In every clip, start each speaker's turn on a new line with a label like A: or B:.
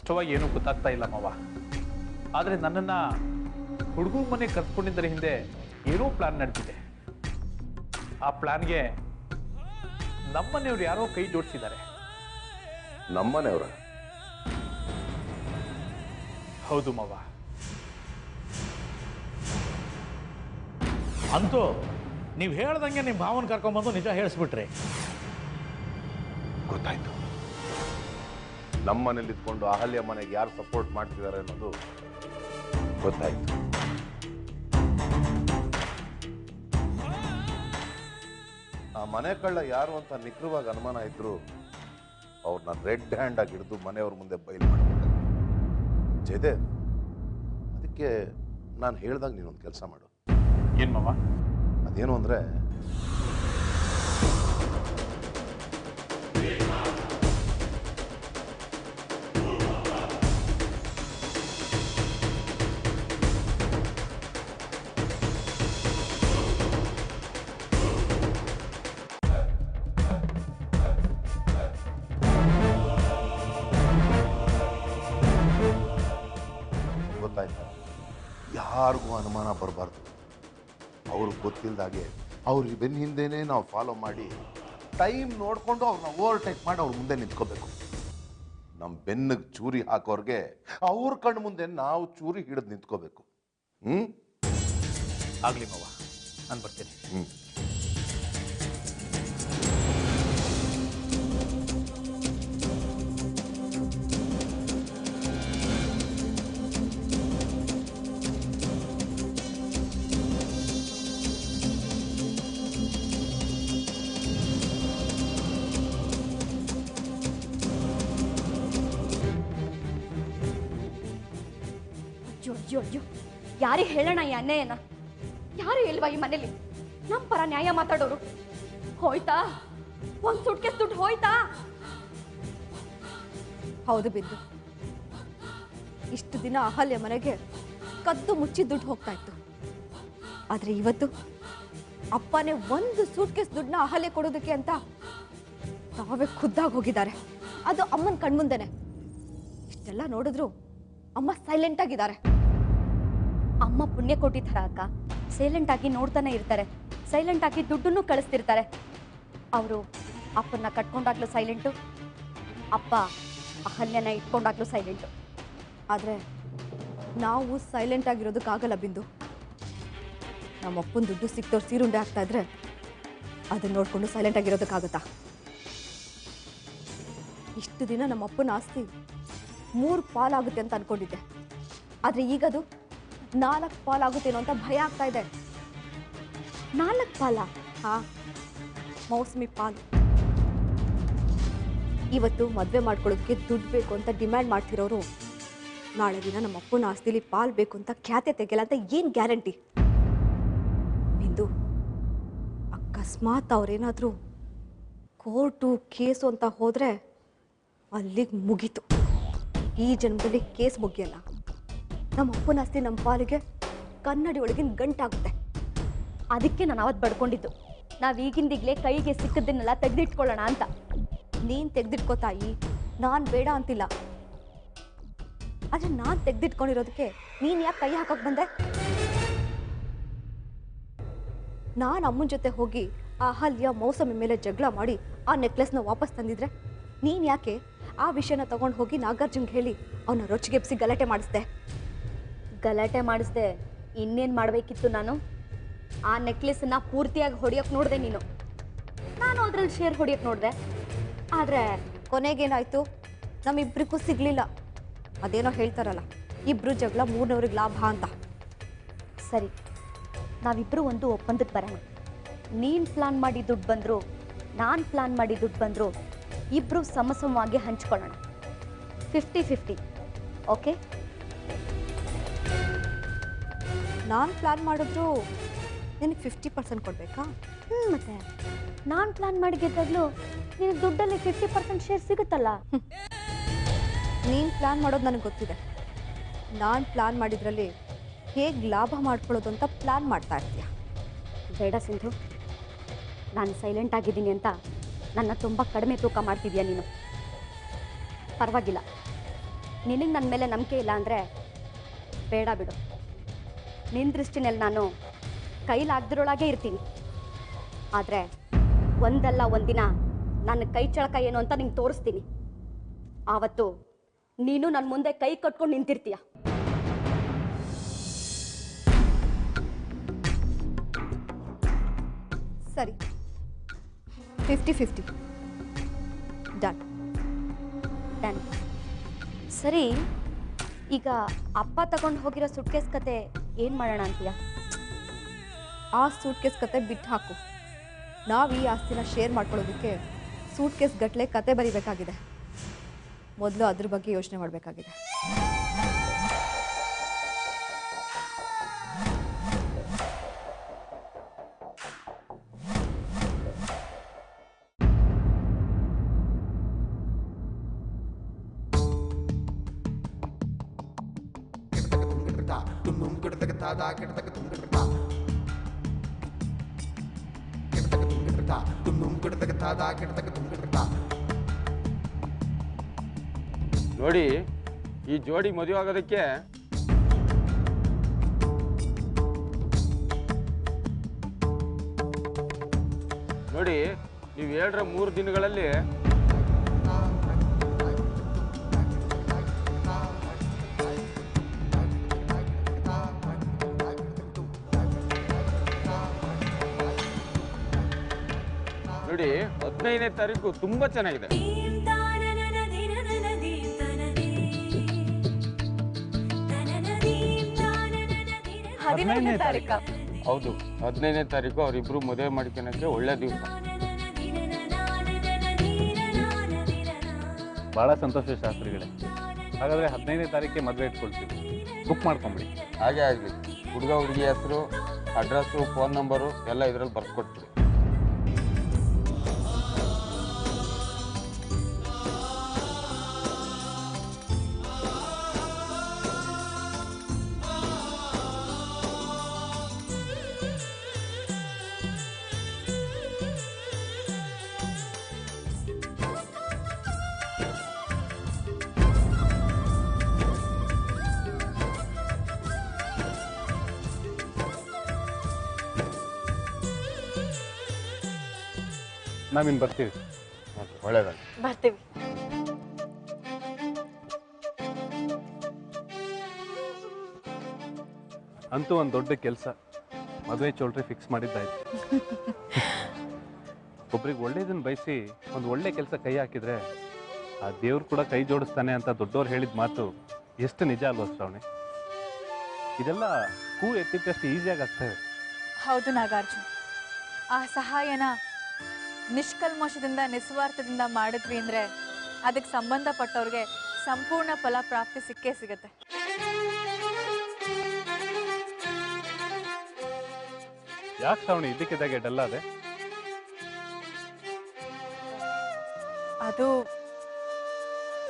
A: ಸ್ಪಷ್ಟವಾಗಿ ಏನೂ ಗೊತ್ತಾಗ್ತಾ ಇಲ್ಲ ಮಾವ. ಆದರೆ ನನ್ನನ್ನು ಹುಡುಗರ ಮನೆ ಕರ್ಸ್ಕೊಂಡಿದ್ದರ ಹಿಂದೆ ಏನೋ ಪ್ಲಾನ್ ನಡೆದಿದೆ. ಆ ಪ್ಲಾನ್ಗೆ ನಮ್ಮನೆಯವ್ರು ಯಾರೋ ಕೈ ಜೋಡಿಸಿದ್ದಾರೆ.
B: ನಮ್ಮನೆಯವರ?
A: ಹೌದು ಮಾವ.
C: ಅಂತೂ ನೀವು ಹೇಳ್ದಂಗೆ ನಿಮ್ಮ ಭಾವನ ಕರ್ಕೊಂಬಂದು ನಿಜ ಹೇಳಿಸ್ಬಿಟ್ರಿ.
B: ಗೊತ್ತಾಯ್ತು. ನಮ್ಮನೇಲಿ ಇದ್ಕೊಂಡು ಅಹಲ್ಯ ಮನೆಗೆ ಯಾರು ಸಪೋರ್ಟ್ ಮಾಡ್ತಿದ್ದಾರೆ ಅನ್ನೋದು ಗೊತ್ತಾಯ್ತು. ಆ ಮನೆ ಕಳ್ಳ ಯಾರು ಅಂತ ನಿಖರವಾಗಿ ಅನುಮಾನ ಇದ್ರು ಅವ್ರನ್ನ ರೆಡ್ ಹ್ಯಾಂಡ್ ಆಗಿ ಹಿಡಿದು ಮನೆಯವ್ರ ಮುಂದೆ ಬಯಲು ಮಾಡಬೇಕು. ಜಯದೇ, ಅದಕ್ಕೆ ನಾನು ಹೇಳ್ದಾಗ ನೀನೊಂದು ಕೆಲಸ ಮಾಡು.
A: ಏನ್ ಮಾವ?
B: ಅದೇನು ಅಂದ್ರೆ, ಗೊತ್ತಾಯ್ತಾ, ಯಾರಿಗೂ ಅನುಮಾನ ಬರಬಾರ್ದು. ಅವ್ರಿಗೆ ಗೊತ್ತಿಲ್ಲದಾಗೆ ಅವ್ರಿಗೆ ಬೆನ್ನ ಹಿಂದೆನೇ ನಾವು ಫಾಲೋ ಮಾಡಿ ಟೈಮ್ ನೋಡಿಕೊಂಡು ಅವ್ರನ್ನ ಓವರ್ಟೇಕ್ ಮಾಡಿ ಅವ್ರ ಮುಂದೆ ನಿಂತ್ಕೋಬೇಕು. ನಮ್ಮ ಬೆನ್ನಿಗೆ ಚೂರಿ ಹಾಕೋರ್ಗೆ ಅವ್ರ ಕಣ್ಣು ಮುಂದೆ ನಾವು ಚೂರಿ ಹಿಡಿದು ನಿಂತ್ಕೋಬೇಕು.
A: ಆಗ್ಲಿ ಮಾವ, ನಾನು ಬರ್ತೀನಿ.
D: ಅಯ್ಯೋ, ಯಾರಿಗೆ ಹೇಳೋಣ ಈ ಅನ್ಯಾಯನ? ಯಾರು ಇಲ್ವಾ ಈ ಮನೇಲಿ ನಮ್ಮ ಪರ ನ್ಯಾಯ ಮಾತಾಡೋರು? ಹೋಯ್ತಾ ಒಂದ್ ಸುಟ್ಕೇಸ್ ದುಡ್ಡು ಹೋಯ್ತಾ?
E: ಹೌದು ಬಿದ್ದು. ಇಷ್ಟು ದಿನ ಅಹಲ್ಯ ಮನೆಗೆ ಕದ್ದು ಮುಚ್ಚಿ ದುಡ್ಡು ಹೋಗ್ತಾ ಇತ್ತು. ಆದ್ರೆ ಇವತ್ತು ಅಪ್ಪನೇ ಒಂದು ಸೂಟ್ಕೇಸ್ ದುಡ್ಡನ್ನ ಅಹಲ್ಯ ಕೊಡೋದಕ್ಕೆ ಅಂತ ತಾವೇ ಖುದ್ದಾಗಿ ಹೋಗಿದ್ದಾರೆ. ಅದು ಅಮ್ಮನ ಕಣ್ಮುಂದೆನೆ. ಇಷ್ಟೆಲ್ಲ ನೋಡಿದ್ರು ಅಮ್ಮ ಸೈಲೆಂಟ್ ಆಗಿದ್ದಾರೆ.
D: ಅಮ್ಮ ಪುಣ್ಯ ಕೊಟ್ಟಿದ್ದಾರ ಅಕ್ಕ. ಸೈಲೆಂಟ್ ಆಗಿ ನೋಡ್ತಾನೆ ಇರ್ತಾರೆ, ಸೈಲೆಂಟ್ ಆಗಿ ದುಡ್ಡನ್ನು ಕಳಿಸ್ತಿರ್ತಾರೆ. ಅವರು ಅಪ್ಪನ್ನ ಕಟ್ಕೊಂಡಾಗ್ಲೂ ಸೈಲೆಂಟು, ಅಪ್ಪ ಅಹಲ್ಯನ ಇಟ್ಕೊಂಡಾಗ್ಲೂ ಸೈಲೆಂಟು.
E: ಆದ್ರೆ ನಾವು ಸೈಲೆಂಟ್ ಆಗಿರೋದಕ್ಕಾಗಲ್ಲ ಬಿಂದು. ನಮ್ಮ ಅಪ್ಪನ ದುಡ್ಡು ಸಿಕ್ತವ್ರು ಸೀರುಂಡೆ ಆಗ್ತಾ ಇದ್ರೆ ಅದನ್ನ ನೋಡ್ಕೊಂಡು ಸೈಲೆಂಟ್ ಆಗಿರೋದಕ್ಕಾಗತ್ತಾ? ಇಷ್ಟು ದಿನ ನಮ್ಮ ಅಪ್ಪನ ಆಸ್ತಿ 3 ಪಾಲಾಗುತ್ತೆ ಅಂತ ಅನ್ಕೊಂಡಿದ್ದೆ. ಆದ್ರೆ ಈಗದು 4 ಪಾಲಾಗುತ್ತೇನೋ ಅಂತ ಭಯ ಆಗ್ತಾ ಇದೆ.
D: 4 ಪಾಲ?
E: ಹಾ, ಮೌಸಮಿ ಪಾಲು. ಇವತ್ತು ಮದುವೆ ಮಾಡ್ಕೊಳ್ಳೋದಕ್ಕೆ ದುಡ್ಡು ಬೇಕು ಅಂತ ಡಿಮ್ಯಾಂಡ್ ಮಾಡ್ತಿರೋರು ನಾಳೆ ದಿನ ನಮ್ಮ ಅಪ್ಪನ ಆಸ್ತಿಲಿ ಪಾಲ್ ಬೇಕು ಅಂತ ಖ್ಯಾತೆ ತೆಗೆಯಲ್ಲ ಅಂತ ಏನು ಗ್ಯಾರಂಟಿ? ಬಿಂದು, ಅಕಸ್ಮಾತ್ ಅವ್ರೇನಾದರೂ ಕೋರ್ಟು ಕೇಸು ಅಂತ ಹೋದರೆ ಅಲ್ಲಿಗೆ ಮುಗೀತು. ಈ ಜನ್ಮದಲ್ಲಿ ಕೇಸ್ ಮುಗಿಯಲ್ಲ. ನಮ್ಮ ಅಪ್ಪನ ಆಸ್ತಿ ನಮ್ಮ ಪಾಲಿಗೆ ಕನ್ನಡಿ ಒಳಗಿನ ಗಂಟಾಗುತ್ತೆ.
D: ಅದಕ್ಕೆ ನಾನು ಅವತ್ತು ಬಡ್ಕೊಂಡಿದ್ದು, ನಾವು ಈಗಿಂದೀಗಲೇ ಕೈಗೆ ಸಿಕ್ಕದನ್ನೆಲ್ಲ ತೆಗೆದಿಟ್ಕೊಳ್ಳೋಣ ಅಂತ.
E: ನೀನು ತೆಗೆದಿಟ್ಕೋ ತಾಯಿ, ನಾನು ಬೇಡ ಅಂತಿಲ್ಲ. ಆದರೆ ನಾನು ತೆಗೆದಿಟ್ಕೊಂಡಿರೋದಕ್ಕೆ ನೀನು ಯಾಕೆ ಕೈ ಹಾಕೋಕೆ ಬಂದೆ? ನಾನು ಅಮ್ಮನ ಜೊತೆ ಹೋಗಿ ಆ ಅಹಲ್ಯ ಮೌಸಮಿ ಮೇಲೆ ಜಗಳ ಮಾಡಿ ಆ ನೆಕ್ಲೆಸ್ನ ವಾಪಸ್ ತಂದಿದ್ರೆ ನೀನು ಯಾಕೆ ಆ ವಿಷಯನ ತಗೊಂಡು ಹೋಗಿ ನಾಗಾರ್ಜುನ್ಗೆ ಹೇಳಿ ಅವನ ರೊಚ್ಚಿಗೆಬ್ಸಿ ಗಲಾಟೆ ಮಾಡಿಸ್ದೆ?
D: ಗಲಾಟೆ ಮಾಡಿಸ್ದೆ ಇನ್ನೇನು ಮಾಡಬೇಕಿತ್ತು ನಾನು? ಆ ನೆಕ್ಲೆಸನ್ನ ಪೂರ್ತಿಯಾಗಿ ಹೊಡಿಯೋಕೆ ನೋಡಿದೆ ನೀನು, ನಾನು ಅದ್ರಲ್ಲಿ ಶೇರ್ ಹೊಡಿಯೋಕೆ ನೋಡಿದೆ. ಆದರೆ
E: ಕೊನೆಗೇನಾಯಿತು? ನಮ್ಮಿಬ್ಬರಿಗೂ ಸಿಗಲಿಲ್ಲ. ಅದೇನೋ ಹೇಳ್ತಾರಲ್ಲ, ಇಬ್ಬರು ಜಗಳ 3ನವ್ರಿಗೆ ಲಾಭ ಅಂತ.
D: ಸರಿ, ನಾವಿಬ್ಬರು ಒಂದು ಒಪ್ಪಂದಕ್ಕೆ ಬರೋಣ. ನೀನು ಪ್ಲಾನ್ ಮಾಡಿ ದುಡ್ಡು ಬಂದರು, ನಾನು ಪ್ಲಾನ್ ಮಾಡಿ ದುಡ್ಡು ಬಂದರು, ಇಬ್ಬರು ಸಮಸಮವಾಗಿ ಹಂಚ್ಕೊಳ್ಳೋಣ. 50-50. ಓಕೆ?
E: ನಾನು ಪ್ಲಾನ್ ಮಾಡಿದ್ರು ನಿನಗೆ 50% ಕೊಡಬೇಕಾ?
D: ಮತ್ತೆ ನಾನು ಪ್ಲಾನ್ ಮಾಡಿ ಗೆದ್ದಾಗಲೂ ನಿನಗೆ ದುಡ್ಡಲ್ಲಿ 50% ಶೇರ್ ಸಿಗುತ್ತಲ್ಲ.
E: ನೀನು ಪ್ಲಾನ್ ಮಾಡೋದು ನನಗೆ ಗೊತ್ತಿದೆ. ನಾನು ಪ್ಲಾನ್ ಮಾಡಿದ್ರಲ್ಲಿ ಹೇಗೆ ಲಾಭ ಮಾಡ್ಕೊಳ್ಳೋದು ಅಂತ ಪ್ಲಾನ್ ಮಾಡ್ತಾ ಇರ್ತೀಯ.
D: ಬೇಡ ಸಿಂಧು, ನಾನು ಸೈಲೆಂಟ್ ಆಗಿದ್ದೀನಿ ಅಂತ ನನ್ನ ತುಂಬ ಕಡಿಮೆ ತೂಕ ಮಾಡ್ತಿದ್ಯಾ ನೀನು. ಪರವಾಗಿಲ್ಲ, ನಿನಗೆ ನನ್ನ ಮೇಲೆ ನಂಬಿಕೆ ಇಲ್ಲ ಅಂದರೆ ಬೇಡ ಬಿಡು. ನಿನ್ನ ದೃಷ್ಟಿನಲ್ಲಿ ನಾನು ಕೈಲಾಗ್ದಿರೊಳಗೆ ಇರ್ತೀನಿ. ಆದರೆ ಒಂದಲ್ಲ ಒಂದಿನ ನನ್ನ ಕೈ ಚಳಕ ಏನು ಅಂತ ನಿಂಗೆ ತೋರಿಸ್ತೀನಿ. ಆವತ್ತು ನೀನು ನನ್ನ ಮುಂದೆ ಕೈ ಕಟ್ಕೊಂಡು ನಿಂತಿರ್ತೀಯ.
E: ಸರಿ, 50-50 ಡನ್.
D: ಡನ್. ಸರಿ, ಈಗ ಅಪ್ಪ ತಗೊಂಡು ಹೋಗಿರೋ ಸುಟ್ಕೇಸ್ ಕತೆ ಏನು ಮಾಡೋಣ ಅಂತೀಯ?
E: ಆ ಸೂಟ್ಕೇಸ್ ಕತೆ ಬಿಟ್ಟು ಹಾಕು. ನಾವು ಈ ಆಸ್ತಿನ ಶೇರ್ ಮಾಡ್ಕೊಳ್ಳೋದಕ್ಕೆ ಸೂಟ್ಕೇಸ್ ಗಟ್ಟಲೆ ಕತೆ ಬರಿಬೇಕಾಗಿದೆ. ಮೊದಲು ಅದ್ರ ಬಗ್ಗೆ ಯೋಚನೆ ಮಾಡಬೇಕಾಗಿದೆ.
F: ನೋಡಿ, ಈ ಜೋಡಿ ಮದುವೆ ಆಗೋದಕ್ಕೆ ನೋಡಿ, ನೀವು 2-3 ದಿನಗಳಲ್ಲಿ ನೋಡಿ 15ನೇ ತಾರೀಕು ತುಂಬಾ ಚೆನ್ನಾಗಿದೆ.
D: 15ನೇ ತಾರೀಕ?
F: ಹೌದು, 15ನೇ ತಾರೀಕು ಅವರಿಬ್ರು ಮದುವೆ ಮಾಡ್ಕೊಳಕ್ಕೆ ಒಳ್ಳೆ ದಿವಸ.
A: ಭಾಳ ಸಂತೋಷ ಶಾಸ್ತ್ರಿಗಳೇ. ಹಾಗಾದರೆ 15ನೇ ತಾರೀಕಿಗೆ ಮದುವೆ ಇಟ್ಕೊಳ್ತೀವಿ. ಬುಕ್ ಮಾಡ್ಕೊಂಬಿಡಿ.
F: ಹಾಗೆ ಆಗಲಿ. ಹುಡುಗ ಹುಡುಗಿ ಹೆಸರು, ಅಡ್ರೆಸ್ಸು, ಫೋನ್ ನಂಬರು ಎಲ್ಲ ಇದರಲ್ಲಿ ಬರ್ಕೊಡ್ತೀವಿ.
A: ನಾವಿನ್ನು ಬರ್ತೀವಿ.
F: ಒಳ್ಳೆಯದಾಗಿ
D: ಬರ್ತೀವಿ.
A: ಅಂತೂ ಒಂದು ದೊಡ್ಡ ಕೆಲಸ, ಮದುವೆ ಚೌಲ್ಟ್ರಿ ಫಿಕ್ಸ್ ಮಾಡಿದ್ದಾಯ್ತು. ಒಬ್ರಿಗೆ ಒಳ್ಳೇದನ್ನು ಬಯಸಿ ಒಂದು ಒಳ್ಳೆ ಕೆಲಸ ಕೈ ಹಾಕಿದ್ರೆ ಆ ದೇವ್ರು ಕೂಡ ಕೈ ಜೋಡಿಸ್ತಾನೆ ಅಂತ ದೊಡ್ಡವ್ರು ಹೇಳಿದ ಮಾತು ಎಷ್ಟು ನಿಜ ಅಲ್ವ ಶ್ರಾವಣಿ? ಇದೆಲ್ಲ ಹೂ ಎತ್ತಿದ್ದಷ್ಟು ಈಸಿಯಾಗಿ ಆಗ್ತವೆ.
G: ಹೌದು ನಾಗಾರ್ಜುನ್, ಆ ಸಹಾಯನ ನಿಷ್ಕಲ್ಮಶದಿಂದ ನಿಸ್ವಾರ್ಥದಿಂದ ಮಾಡಿದ್ವಿ ಅಂದರೆ ಅದಕ್ಕೆ ಸಂಬಂಧಪಟ್ಟವ್ರಿಗೆ ಸಂಪೂರ್ಣ ಫಲ ಪ್ರಾಪ್ತಿ ಸಿಕ್ಕೇ ಸಿಗುತ್ತೆ.
A: ಯಾಕೆ ಶ್ರಾವಣಿ ಇದಕ್ಕಿದ್ದಾಗೆ ಡಲ್ ಅದೆ?
G: ಅದು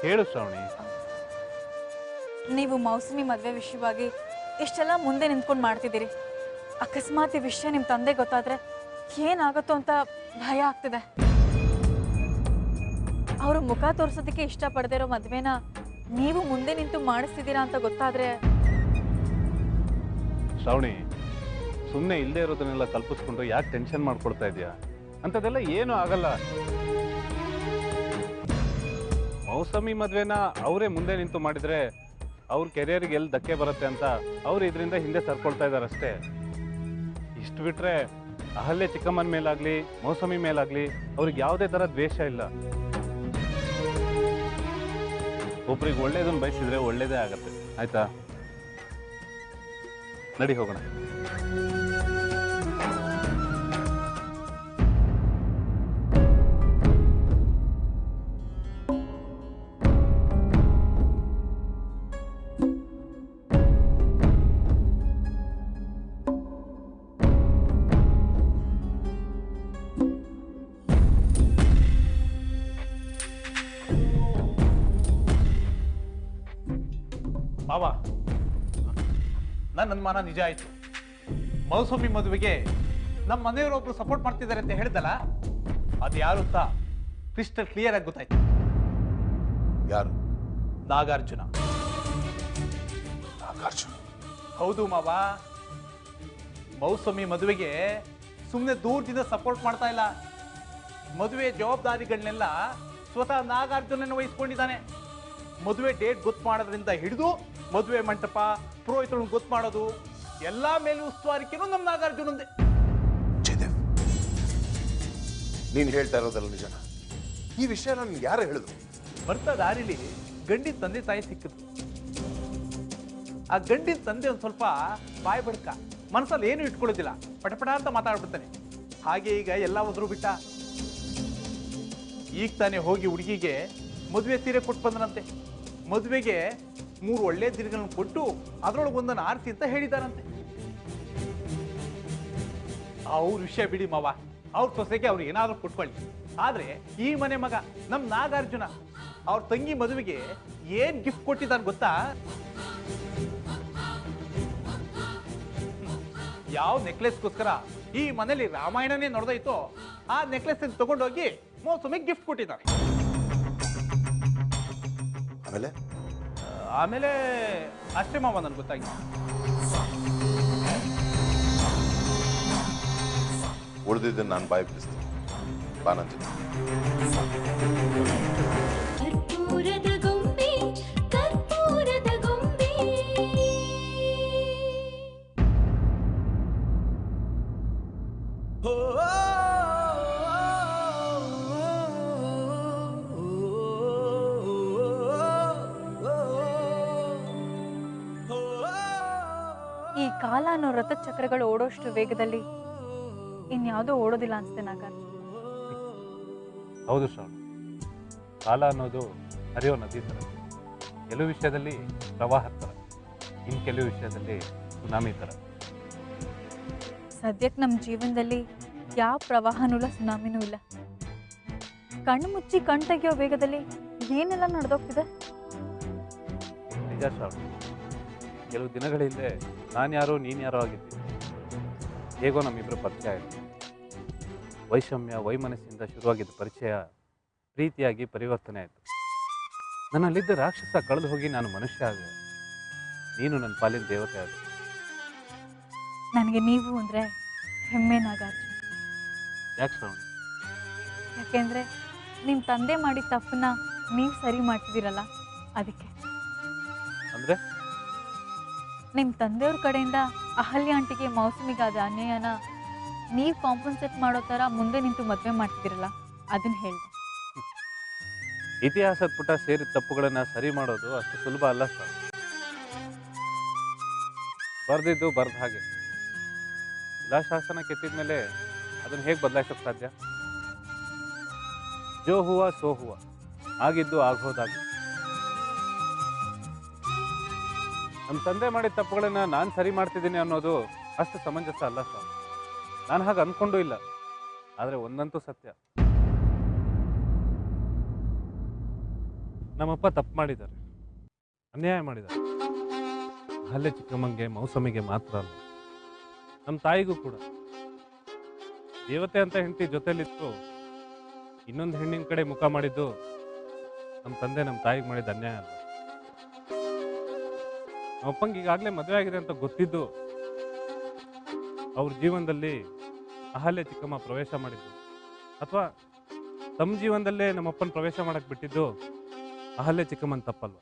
A: ಹೇಳು ಶ್ರಾವಣಿ.
G: ನೀವು ಮೌಸಮಿ ಮದುವೆ ವಿಷಯವಾಗಿ ಇಷ್ಟೆಲ್ಲ ಮುಂದೆ ನಿಂತ್ಕೊಂಡು ಮಾಡ್ತಿದ್ದೀರಿ. ಅಕಸ್ಮಾತ್ ಈ ವಿಷಯ ನಿಮ್ಮ ತಂದೆ ಗೊತ್ತಾದರೆ ಏನಾಗುತ್ತೋ ಅಂತ ಭಯ ಆಗ್ತಿದೆ. ಅವರು ಮುಖ ತೋರಿಸೋದಕ್ಕೆ ಇಷ್ಟಪಡದೇ ಇರೋ ಮದುವೆನ ನೀವು ಮುಂದೆ ನಿಂತು ಮಾಡಿಸ್ತಿದ್ದೀರಾ ಅಂತ ಗೊತ್ತಾದರೆ.
A: ಶ್ರಾವಣಿ, ಸುಮ್ಮನೆ ಇಲ್ಲದೆ ಇರೋದನ್ನೆಲ್ಲ ಕಲ್ಪಿಸ್ಕೊಂಡು ಯಾಕೆ ಟೆನ್ಷನ್ ಮಾಡ್ಕೊಡ್ತಾ ಇದೆಯಾ? ಅಂಥದ್ದೆಲ್ಲ ಏನೂ ಆಗಲ್ಲ. ಮೌಸಮಿ ಮದುವೆನ ಅವರೇ ಮುಂದೆ ನಿಂತು ಮಾಡಿದರೆ ಅವ್ರ ಕೆರಿಯರ್ಗೆ ಎಲ್ಲಿ ಧಕ್ಕೆ ಬರುತ್ತೆ ಅಂತ ಅವ್ರು ಇದರಿಂದ ಹಿಂದೆ ಸರ್ಕೊಳ್ತಾ ಇದ್ದಾರೆ ಅಷ್ಟೇ. ಇಷ್ಟು ಬಿಟ್ರೆ ಅಹಲ್ಯ ಚಿಕ್ಕಮ್ಮನ ಮೇಲಾಗ್ಲಿ ಮೌಸಮಿ ಮೇಲಾಗ್ಲಿ ಅವ್ರಿಗೆ ಯಾವುದೇ ಥರ ದ್ವೇಷ ಇಲ್ಲ. ಒಬ್ರಿಗೆ ಒಳ್ಳೇದನ್ನು ಬಯಸಿದ್ರೆ ಒಳ್ಳೇದೇ ಆಗತ್ತೆ. ಆಯ್ತಾ? ನಡಿ ಹೋಗೋಣ. ಮಾವ, ನನ್ನ ಅನುಮಾನ ನಿಜ ಆಯ್ತು. ಮೌಸಮಿ ಮದುವೆಗೆ ನಮ್ಮ ಮನೆಯವರೊಬ್ರು ಸಪೋರ್ಟ್ ಮಾಡ್ತಿದ್ದಾರೆ ಅಂತ ಹೇಳಿದಲ್ಲ, ಅದು ಯಾರು ಅಂತ ಕ್ರಿಸ್ಟಲ್ ಕ್ಲಿಯರ್ ಆಗಿ ಗೊತ್ತಾಯ್ತು.
B: ಯಾರು?
A: ನಾಗಾರ್ಜುನ.
B: ನಾಗಾರ್ಜುನ್.
A: ಹೌದು ಮಾವ, ಮೌಸಮಿ ಮದುವೆಗೆ ಸುಮ್ಮನೆ ದೂರದಿಂದ ಸಪೋರ್ಟ್ ಮಾಡ್ತಾ ಇಲ್ಲ. ಮದುವೆ ಜವಾಬ್ದಾರಿಗಳನ್ನೆಲ್ಲ ಸ್ವತಃ ನಾಗಾರ್ಜುನನ್ನು ವಹಿಸ್ಕೊಂಡಿದ್ದಾನೆ. ಮದುವೆ ಡೇಟ್ ಗೊತ್ತು ಮಾಡೋದ್ರಿಂದ ಹಿಡಿದು ಮದುವೆ ಮಂಟಪ, ಪುರೋಹಿತರನ್ನು ಗೊತ್ತು ಮಾಡೋದು ಎಲ್ಲ ಮೇಲೆ ಉಸ್ತುವಾರಿಕೆನೂ ನಮ್ಮ ನಾಗಾರ್ಜುನಂದೇ.
B: ಜಯದೇವ್, ನೀನು ಹೇಳ್ತಾ ಇರೋದಲ್ಲ ನಿಜನಾ? ಈ ವಿಷಯ ನನ್ಗೆ ಯಾರು ಹೇಳಿದ್ರು?
A: ಬರ್ತಾ ದಾರಿಲಿ ಗಂಡಿನ ತಂದೆ ತಾಯಿ ಸಿಕ್ಕಿದ್ರು. ಆ ಗಂಡಿನ ತಂದೆ ಒಂದು ಸ್ವಲ್ಪ ಬಾಯ್ ಬಡ್ಕ, ಮನಸ್ಸಲ್ಲಿ ಏನು ಇಟ್ಕೊಳ್ಳೋದಿಲ್ಲ, ಪಟಪಟ ಅಂತ ಮಾತಾಡ್ಬಿಡ್ತಾನೆ. ಹಾಗೆ ಈಗ ಎಲ್ಲ ಒದ್ರು ಬಿಟ್ಟ. ಈಗ ತಾನೇ ಹೋಗಿ ಹುಡುಗಿಗೆ ಮದುವೆ ಸೀರೆ ಕೊಟ್ಟು ಬಂದನಂತೆ. ಮದುವೆಗೆ 3 ಒಳ್ಳೆ ದಿನಗಳನ್ನು ಕೊಟ್ಟು ಅದರೊಳಗೆ ಒಂದನ್ನು ಆರಿಸಿ ಅಂತ ಹೇಳಿದಾರಂತೆ. ಅವ್ರ ವಿಷಯ ಬಿಡಿ ಮಾವ, ಅವ್ರ ಸೊಸೆಗೆ ಅವ್ರು ಏನಾದರೂ ಕೊಟ್ಕೊಳ್ಳಿ. ಆದ್ರೆ ಈ ಮನೆ ಮಗ ನಮ್ಮ ನಾಗಾರ್ಜುನ ಅವ್ರ ತಂಗಿ ಮದುವೆಗೆ ಏನ್ ಗಿಫ್ಟ್ ಕೊಟ್ಟಿದ್ದಾನೆ ಗೊತ್ತಾ? ಯಾವ ನೆಕ್ಲೆಸ್ಗೋಸ್ಕರ ಈ ಮನೇಲಿ ರಾಮಾಯಣನೇ ನಡೆದೋಯ್ತೋ ಆ ನೆಕ್ಲೆಸ್ ತಗೊಂಡೋಗಿ ಮೌಸಮಿಗೆ ಗಿಫ್ಟ್ ಕೊಟ್ಟಿದ್ದಾರೆ.
B: ಆಮೇಲೆ
A: ಆಮೇಲೆ ಅಷ್ಟೇ ಮಾವ, ನನ್ಗೆ ಗೊತ್ತಾಗಿ.
B: ಉಳಿದಿದ್ದನ್ನು ನಾನು ಬಾಯಿ ಬಿಡಿಸ್ತೀನಿ. ಬಾ ನನ್ನ ಜೊತೆ.
H: ಕರ್ಪೂರದ ಗೊಂಬೆ, ಕರ್ಪೂರದ ಗೊಂಬೆ.
G: ಈ ಕಾಲ ಅನ್ನೋ ರಥಚಕ್ರಗಳು ಓಡೋಷ್ಟು ವೇಗದಲ್ಲಿ ಇನ್ಯಾವುದೋ ಓಡೋದಿಲ್ಲ ಅನ್ಸುತ್ತೆ ನಾಗಾರ್ಜುನ್.
I: ಹೌದು ಶ್ರಾವಣ, ಕಾಲ ಅನ್ನೋದು ಹರಿಯೋ ನದಿ ಥರ. ಕೆಲವು ವಿಷಯದಲ್ಲಿ ಪ್ರವಾಹ ಥರ, ಇನ್ನು ಕೆಲವು ವಿಷಯದಲ್ಲಿ ಸುನಾಮಿ ಥರ.
G: ಸದ್ಯಕ್ಕೆ ನಮ್ಮ ಜೀವನದಲ್ಲಿ ಯಾವ ಪ್ರವಾಹನೂ ಇಲ್ಲ, ಸುನಾಮಿನೂ ಇಲ್ಲ. ಕಣ್ಣು ಮುಚ್ಚಿ ಕಣ್ ತೆಗೆಯೋ ವೇಗದಲ್ಲಿ ಏನೆಲ್ಲ ನಡೆದೋಗ್ತಿದೆ.
I: ನಿಜ ಶ್ರಾವಣ, ಕೆಲವು ದಿನಗಳ ಹಿಂದೆ ನಾನು ಯಾರೋ ನೀನು ಯಾರೋ ಆಗಿದ್ದೀನಿ. ಹೇಗೋ ನಮ್ಮಿಬ್ಬರು ಪರಿಚಯ ಆಯಿತು. ವೈಷಮ್ಯ ವೈಮನಸ್ಸಿಂದ ಶುರುವಾಗಿದ್ದ ಪರಿಚಯ ಪ್ರೀತಿಯಾಗಿ ಪರಿವರ್ತನೆ ಆಯಿತು. ನನ್ನಲ್ಲಿದ್ದ ರಾಕ್ಷಸ ಕಳೆದು ಹೋಗಿ ನಾನು ಮನುಷ್ಯ ಆದೆ. ನೀನು ನನ್ನ ಪಾಲಿನ ದೇವತೆ ಆದೆ.
G: ನನಗೆ ನೀವು ಅಂದರೆ ಹೆಮ್ಮೆ ನಾಗಾರ್ಜುನ್.
I: ಯಾಕೆ ಶ್ರಾವಣ?
G: ಯಾಕೆಂದರೆ ನಿಮ್ಮ ತಂದೆ ಮಾಡಿದ ತಪ್ಪನ್ನ ನೀವು ಸರಿ ಮಾಡ್ತಿದ್ದೀರಲ್ಲ, ಅದಕ್ಕೆ.
I: ಅಂದರೆ
G: ನಿಮ್ಮ ತಂದೆಯವ್ರ ಕಡೆಯಿಂದ ಅಹಲ್ಯ ಆಂಟಿಗೆ ಮೌಸಮಿಗಾದ ಅನ್ಯಾಯನ ನೀವು ಕಾಂಪನ್ಸೇಟ್ ಮಾಡೋ ಥರ ಮುಂದೆ ನಿಂತು ಮದುವೆ ಮಾಡ್ತಿದ್ದೀರಲ್ಲ, ಅದನ್ನು ಹೇಳಿದೆ.
I: ಇತಿಹಾಸದ ಪುಟ ಸೇರಿದ ತಪ್ಪುಗಳನ್ನು ಸರಿ ಮಾಡೋದು ಅಷ್ಟು ಸುಲಭ ಅಲ್ಲ ಶ್ರಾವಣ. ಬರ್ದಿದ್ದು ಬರ್ದ ಹಾಗೆ. ಶಿಲಾಶಾಸನ ಕೆತ್ತಿದ ಮೇಲೆ ಅದನ್ನು ಹೇಗೆ ಬದಲಾಯಿಸೋಕೆ ಸಾಧ್ಯ? ಜೋ ಹೂವ ಸೋ ಹೂವ, ಆಗಿದ್ದು ಆಗೋದಾಗಿ. ನಮ್ಮ ತಂದೆ ಮಾಡಿದ ತಪ್ಪುಗಳನ್ನ ನಾನು ಸರಿ ಮಾಡ್ತಿದ್ದೀನಿ ಅನ್ನೋದು ಅಷ್ಟು ಸಮಂಜಸ ಅಲ್ಲ ಶ್ರಾವಣ. ನಾನು ಹಾಗೆ ಅಂದ್ಕೊಂಡೂ ಇಲ್ಲ. ಆದರೆ ಒಂದಂತೂ ಸತ್ಯ, ನಮ್ಮಪ್ಪ ತಪ್ಪು ಮಾಡಿದ್ದಾರೆ, ಅನ್ಯಾಯ ಮಾಡಿದ್ದಾರೆ. ಅಲ್ಲೇ ಚಿಕ್ಕಮ್ಮಂಗೆ ಮೌಸಮಿಗೆ ಮಾತ್ರ ಅಲ್ಲ, ನಮ್ಮ ತಾಯಿಗೂ ಕೂಡ. ದೇವತೆ ಅಂತ ಹೆಂಡತಿ ಜೊತೆಲಿತ್ತು ಇನ್ನೊಂದು ಹೆಣ್ಣಿನ ಕಡೆ ಮುಖ ಮಾಡಿದ್ದು ನಮ್ಮ ತಂದೆ ನಮ್ಮ ತಾಯಿಗೆ ಮಾಡಿದ ಅನ್ಯಾಯ ಅಲ್ಲ. ನಮ್ಮಪ್ಪಂಗೆ ಈಗಾಗಲೇ ಮದುವೆ ಆಗಿದೆ ಅಂತ ಗೊತ್ತಿದ್ದು ಅವ್ರ ಜೀವನದಲ್ಲಿ ಅಹಲ್ಯ ಚಿಕ್ಕಮ್ಮ ಪ್ರವೇಶ ಮಾಡಿದ್ದು, ಅಥವಾ ತಮ್ಮ ಜೀವನದಲ್ಲೇ ನಮ್ಮಪ್ಪನ ಪ್ರವೇಶ ಮಾಡಕ್ಕೆ ಬಿಟ್ಟಿದ್ದು ಅಹಲ್ಯ ಚಿಕ್ಕಮ್ಮನ ತಪ್ಪಲ್ವ?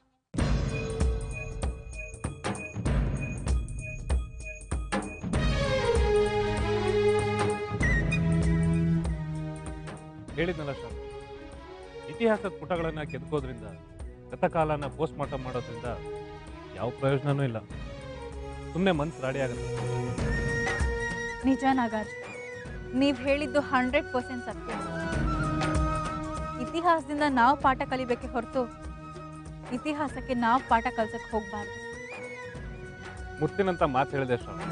I: ಹೇಳಿದ್ನಲ್ಲ ಸರ್, ಇತಿಹಾಸದ ಪುಟಗಳನ್ನು ಕೆದಕೋದ್ರಿಂದ, ಗತಕಾಲನ ಪೋಸ್ಟ್ ಮಾರ್ಟಮ್ ಮಾಡೋದ್ರಿಂದ ಯಾವ ಪ್ರಯೋಜನನೂ ಇಲ್ಲ. ಸುಮ್ಮನೆ ಮನ್ಸು ರಾಡಿ ಆಗುತ್ತೆ.
G: ನಿಜ ನಾಗಾರ್ಜುನ್, ನೀವು ಹೇಳಿದ್ದು 100% ಸತ್ಯ. ಇತಿಹಾಸದಿಂದ ನಾವು ಪಾಠ ಕಲಿಬೇಕೆ ಹೊರತು ಇತಿಹಾಸಕ್ಕೆ ನಾವು ಪಾಠ ಕಲ್ಸಕ್ಕೆ ಹೋಗಬಾರ್ದು.
I: ಮುತ್ತಿನಂತ ಮಾತು ಹೇಳಿದೆ ಶ್ರಾವಣ.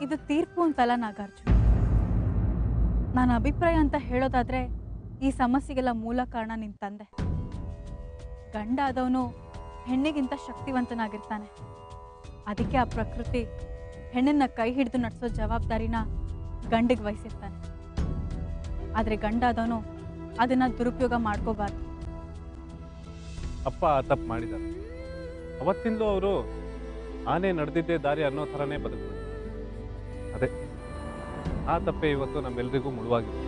G: ಇದು ತೀರ್ಪು ಅಂತಲ್ಲ ನಾಗಾರ್ಜುನ್. ನನ್ನ ಅಭಿಪ್ರಾಯ ಅಂತ ಹೇಳೋದಾದ್ರೆ ಈ ಸಮಸ್ಯೆಗೆಲ್ಲ ಮೂಲ ಕಾರಣ ನಿಮ್ಮ ತಂದೆ. ಗಂಡ ಆದವನು ಹೆಣ್ಣಿಗಿಂತ ಶಕ್ತಿವಂತನಾಗಿರ್ತಾನೆ. ಅದಕ್ಕೆ ಆ ಪ್ರಕೃತಿ ಹೆಣ್ಣನ್ನ ಕೈ ಹಿಡಿದು ನಡೆಸೋ ಜವಾಬ್ದಾರಿನ ಗಂಡಿಗೆ ವಹಿಸಿರ್ತಾನೆ. ಆದರೆ ಗಂಡ ಆದವನು ಅದನ್ನ ದುರುಪಯೋಗ ಮಾಡ್ಕೋಬಾರ್ದು.
I: ಅಪ್ಪ ತಪ್ಪು ಮಾಡಿದ್ದಾರೆ, ಅವತ್ತಿಂದಲೂ ಅವರು ಆನೆ ನಡೆದಿದ್ದೇ ದಾರಿ ಅನ್ನೋ ಥರನೇ ಬದುಕ್ತಾರೆ. ಅದೇ ಆ ತಪ್ಪೆ ಇವತ್ತು ನಮ್ಮೆಲ್ರಿಗೂ ಮುಳುವಾಗಿದೆ.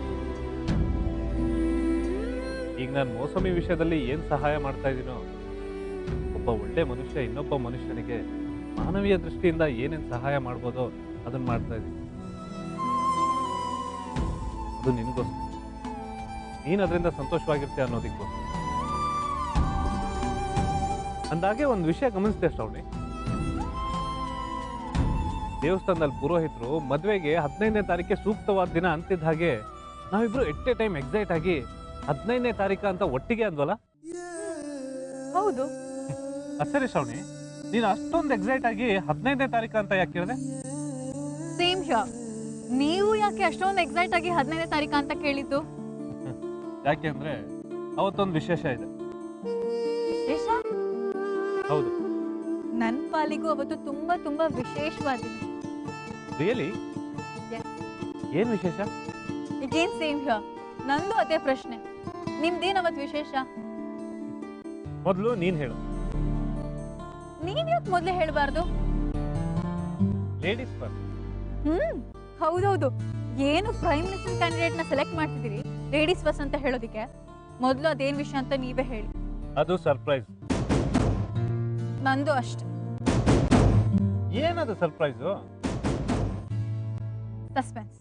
I: ಈಗ ನಾನು ಮೌಸಮಿ ವಿಷಯದಲ್ಲಿ ಏನು ಸಹಾಯ ಮಾಡ್ತಾ ಇದ್ದೀನೋ, ಒಬ್ಬ ಒಳ್ಳೆ ಮನುಷ್ಯ ಇನ್ನೊಬ್ಬ ಮನುಷ್ಯನಿಗೆ ಮಾನವೀಯ ದೃಷ್ಟಿಯಿಂದ ಏನೇನು ಸಹಾಯ ಮಾಡ್ಬೋದೋ ಅದನ್ನು ಮಾಡ್ತಾ ಇದ್ದೀನಿ. ಅದು ನಿನಗೋಸ್ಕರ, ನೀನು ಅದರಿಂದ ಸಂತೋಷವಾಗಿರ್ತೀಯ ಅನ್ನೋದಕ್ಕೋಸ್ಕರ. ಅಂದಾಗೆ ಒಂದು ವಿಷಯ ಗಮನಿಸಿದೆ ಶ್ರವಣಿ, ದೇವಸ್ಥಾನದಲ್ಲಿ ಪುರೋಹಿತರು ಮದುವೆಗೆ 15ನೇ ತಾರೀಕೆ ಸೂಕ್ತವಾದ ದಿನ ಅಂತಿದ್ದ ಹಾಗೆ ನಾವಿಬ್ರು ಎಟ್ ಎ ಟೈಮ್ ಎಕ್ಸೈಟ್ ಆಗಿ 15ನೇ ತಾರೀಕು ಅಂತ ಒಟ್ಟಿಗೆ ಅಂದ್ವಲ್ಲ?
G: ಹೌದು.
I: ಸರಿ ಶ್ರವಣಿ, ನೀನು ಅಷ್ಟೊಂದು ಎಕ್ಸೈಟ್ ಆಗಿ 15ನೇ ತಾರೀಕು ಅಂತ ಯಾಕೆ ಕೇಳಿದೆ?
G: Same here. ನೀವು ಯಾಕೆ ಅಷ್ಟೊಂದು ಎಕ್ಸೈಟ್ ಆಗಿ 15ನೇ ತಾರೀಕು ಅಂತ ಕೇಳಿದ್ದು?
I: ಯಾಕೆ ಅಂದ್ರೆ ಅವತ್ತೊಂದು ವಿಶೇಷ ಇದೆ.
G: ವಿಶೇಷ?
I: ಹೌದು.
G: ನನ್ನ ಪಾಲಿಗೂ ಅವತ್ತು ತುಂಬಾ ತುಂಬಾ ವಿಶೇಷವಾದ ದಿನ.
I: ರಿಯಲಿ? ಏನ್ ವಿಶೇಷ?
G: ಈಗೇನ್ ಸೇಮ್ ಹಿಯರ್. ನಂದು ಅದೇ ಪ್ರಶ್ನೆ, ನಿಮ್ದೇನ್ ಅವತ್ತು ವಿಶೇಷ?
I: ಮೊದಲು ನೀನ್ ಹೇಳು.
G: ನೀವ್ ಯಾಕೆ ಮೊದಲೇ ಹೇಳ್ಬಾರ್ದು?
I: Ladies first.
G: ಹೌದೌದು. ಏನು ಪ್ರೈಮ್ ಮಿನಿಸ್ಟರ್ ಕ್ಯಾಂಡಿಡೇಟ್ ನ ಸೆಲೆಕ್ಟ್ ಮಾಡ್ತಿದ್ದೀರಿ ಲೇಡೀಸ್ ಫಸ್ಟ್ ಅಂತ ಹೇಳೋದಿಕ್ಕೆ? ಮೊದಲು ಅದೇನ್ ವಿಷಯ ಅಂತ ನೀವೇ ಹೇಳಿ.
I: ಅದು ಸರ್ಪ್ರೈಸ್.
G: ನಂದು ಅಷ್ಟೆ.
I: ಏನದು ಸರ್ಪ್ರೈಸು?
G: ಸಸ್ಪೆನ್ಸ್.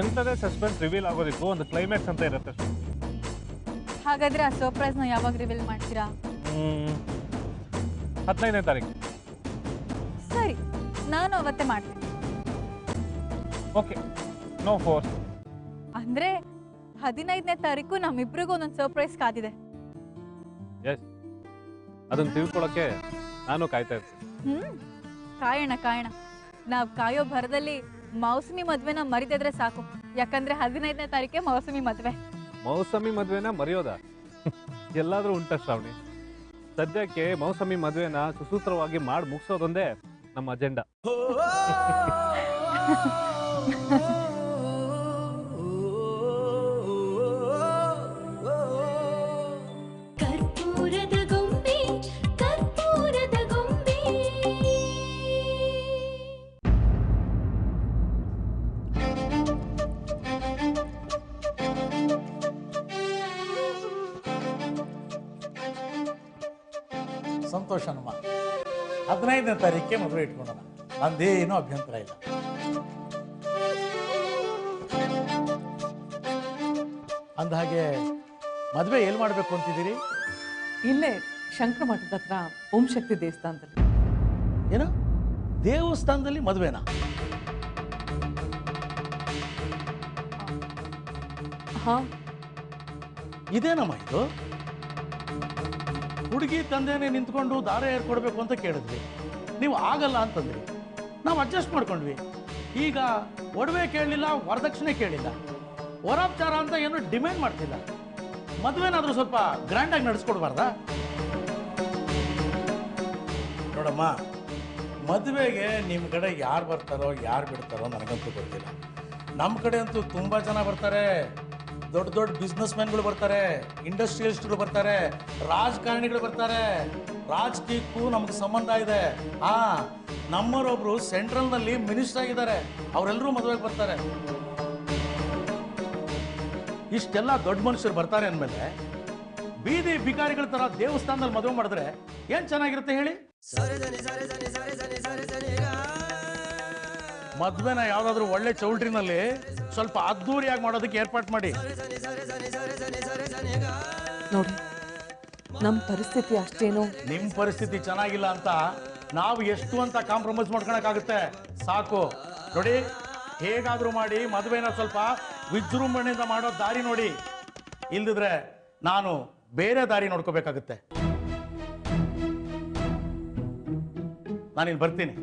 I: ಎಂತದೇ ಸಸ್ಪೆನ್ಸ್ ರಿವೀಲ್ ಆಗೋದಿಕ್ಕೂ ಒಂದು ಕ್ಲೈಮ್ಯಾಕ್ಸ್ ಅಂತ ಇರುತ್ತೆ.
G: ಹಾಗಾದ್ರೆ ಆ ಸರ್ಪ್ರೈಸ್ ನ ಯಾವಾಗ ರಿವೀಲ್ ಮಾಡ್ತೀರಾ?
I: 15ನೇ ತಾರೀಕು.
G: ಸರಿ, ನಾನು ಅವತ್ತೇ ಮಾಡ್ತೀನಿ.
I: Okay, no force.
G: ಅಂದ್ರೆ 15ನೇ ತಾರೀಕು ನಮ್ಮಿಬ್ರಿಗೂ ಒಂದೊಂದು ಸರ್ಪ್ರೈಸ್ ಕಾದಿದೆ.
I: ಎಸ್, ಅದನ್ನ ತಿಳ್ಕೊಳಕ್ಕೆ ನಾನು ಕಾಯ್ತಾ ಇರ್ತೀನಿ.
G: ಕಾಯೋಣ ಕಾಯೋಣ. ನಾವ್ ಕಾಯೋ ಭರದಲ್ಲಿ ಮೌಸಮಿ ಮದ್ವೆನ ಮರಿದಿದ್ರೆ ಸಾಕು. ಯಾಕಂದ್ರೆ 15ನೇ ತಾರೀಕೆ ಮೌಸಮಿ ಮದ್ವೆ.
I: ಮೌಸಮಿ ಮದ್ವೆನ ಮರೆಯೋದ ಎಲ್ಲಾದ್ರೂ ಉಂಟ ಶ್ರಾವಣಿ? ಸದ್ಯಕ್ಕೆ ಮೌಸಮಿ ಮದ್ವೆನ ಸುಸೂತ್ರವಾಗಿ ಮಾಡಿ ಮುಗಿಸೋದೊಂದೇ ನಮ್ಮ ಅಜೆಂಡಾ.
H: ಕರ್ಪೂರದ ಗೊಂಬೆ ಕರ್ಪೂರದ ಗೊಂಬೆ.
C: ಸಂತೋಷನಮ್ಮ. 15ನೇ ತಾರೀಕಿಗೆ ಮದುವೆ ಇಟ್ಕೊಳ್ಳೋಣ, ನಂದೇನೂ ಅಭ್ಯಂತರ ಇಲ್ಲ. ಅಂದಹಾಗೆ ಮದುವೆ ಎಲ್ಲಿ ಮಾಡಬೇಕು ಅಂತಿದ್ದೀರಿ?
J: ಇಲ್ಲೇ ಶಂಕರ ಮಠದ ಹತ್ರ ಓಂ ಶಕ್ತಿ ದೇವಸ್ಥಾನದಲ್ಲಿ.
C: ಏನು ದೇವಸ್ಥಾನದಲ್ಲಿ ಮದುವೆನಾ?
J: ಹಾ,
C: ಇದೇನಮ್ಮ ಇದು? ಹುಡುಗಿ ತಂದೆನೇ ನಿಂತ್ಕೊಂಡು ದಾರ ಏರ್ಕೊಡ್ಬೇಕು ಅಂತ ಕೇಳಿದ್ವಿ, ನೀವು ಆಗಲ್ಲ ಅಂತಂದ್ರಿ. ನಾವು ಅಡ್ಜಸ್ಟ್ ಮಾಡ್ಕೊಂಡ್ವಿ. ಈಗ ಒಡವೆ ಕೇಳಲಿಲ್ಲ, ವರದಕ್ಷಿಣೆ ಕೇಳಿಲ್ಲ, ವರೋಪಚಾರ ಅಂತ ಏನು ಡಿಮ್ಯಾಂಡ್ ಮಾಡ್ತಿಲ್ಲ. ಮದುವೆನಾದ್ರೂ ಸ್ವಲ್ಪ ಗ್ರ್ಯಾಂಡಾಗಿ ನಡೆಸ್ಕೊಡ್ಬಾರ್ದಾ? ನೋಡಮ್ಮ, ಮದುವೆಗೆ ನಿಮ್ಮ ಕಡೆ ಯಾರು ಬರ್ತಾರೋ ಯಾರು ಬಿಡ್ತಾರೋ ನನಗಂತೂ ಗೊತ್ತಿಲ್ಲ. ನಮ್ಮ ಕಡೆ ಅಂತೂ ತುಂಬ ಜನ ಬರ್ತಾರೆ. ದೊಡ್ಡ ದೊಡ್ಡ ಬಿಸ್ನೆಸ್ ಮ್ಯಾನ್ಗಳು ಬರ್ತಾರೆ, ಇಂಡಸ್ಟ್ರಿಯಲಿಸ್ಟ್ಗಳು ಬರ್ತಾರೆ, ರಾಜಕಾರಣಿಗಳು ಬರ್ತಾರೆ. ರಾಜಕೀಯಕ್ಕೂ ನಮ್ಗೆ ಸಂಬಂಧ ಇದೆ. ನಮ್ಮವರೊಬ್ರು ಸೆಂಟ್ರಲ್ನಲ್ಲಿ ಮಿನಿಸ್ಟರ್ ಆಗಿದ್ದಾರೆ, ಅವರೆಲ್ಲರೂ ಮದುವೆಗೆ ಬರ್ತಾರೆ. ಇಷ್ಟೆಲ್ಲ ದೊಡ್ಡ ಮನುಷ್ಯರು ಬರ್ತಾರೆ ಅಂದಮೇಲೆ ಬೀದಿ ಭಿಕಾರಿಗಳ ತರ ದೇವಸ್ಥಾನದಲ್ಲಿ ಮದುವೆ ಮಾಡಿದ್ರೆ ಏನ್ ಚೆನ್ನಾಗಿರುತ್ತೆ ಹೇಳಿ? ಮದ್ವೆನ ಯಾವ್ದಾದ್ರು ಒಳ್ಳೆ ಚೌಲ್ಟ್ರಿನಲ್ಲಿ ಸ್ವಲ್ಪ ಅದ್ದೂರಿಯಾಗಿ ಮಾಡೋದಕ್ಕೆ ಏರ್ಪಾಟ್ ಮಾಡಿ.
J: ನೋಡಿ, ನಮ್ಮ ಪರಿಸ್ಥಿತಿ ಅಷ್ಟೇನು.
C: ನಿಮ್ ಪರಿಸ್ಥಿತಿ ಚೆನ್ನಾಗಿಲ್ಲ ಅಂತ ನಾವು ಎಷ್ಟು ಅಂತ ಕಾಂಪ್ರಮೈಸ್ ಮಾಡ್ಕೊಳಕ್ಕಾಗುತ್ತೆ? ಸಾಕು ನೋಡಿ, ಹೇಗಾದ್ರೂ ಮಾಡಿ ಮದುವೆನ ಸ್ವಲ್ಪ ವಿಜೃಂಭಣೆಯಿಂದ ಮಾಡೋ ದಾರಿ ನೋಡಿ. ಇಲ್ದಿದ್ರೆ ನಾನು ಬೇರೆ ದಾರಿ ನೋಡ್ಕೋಬೇಕಾಗುತ್ತೆ. ನಾನಿಲ್ಲಿ ಬರ್ತೀನಿ.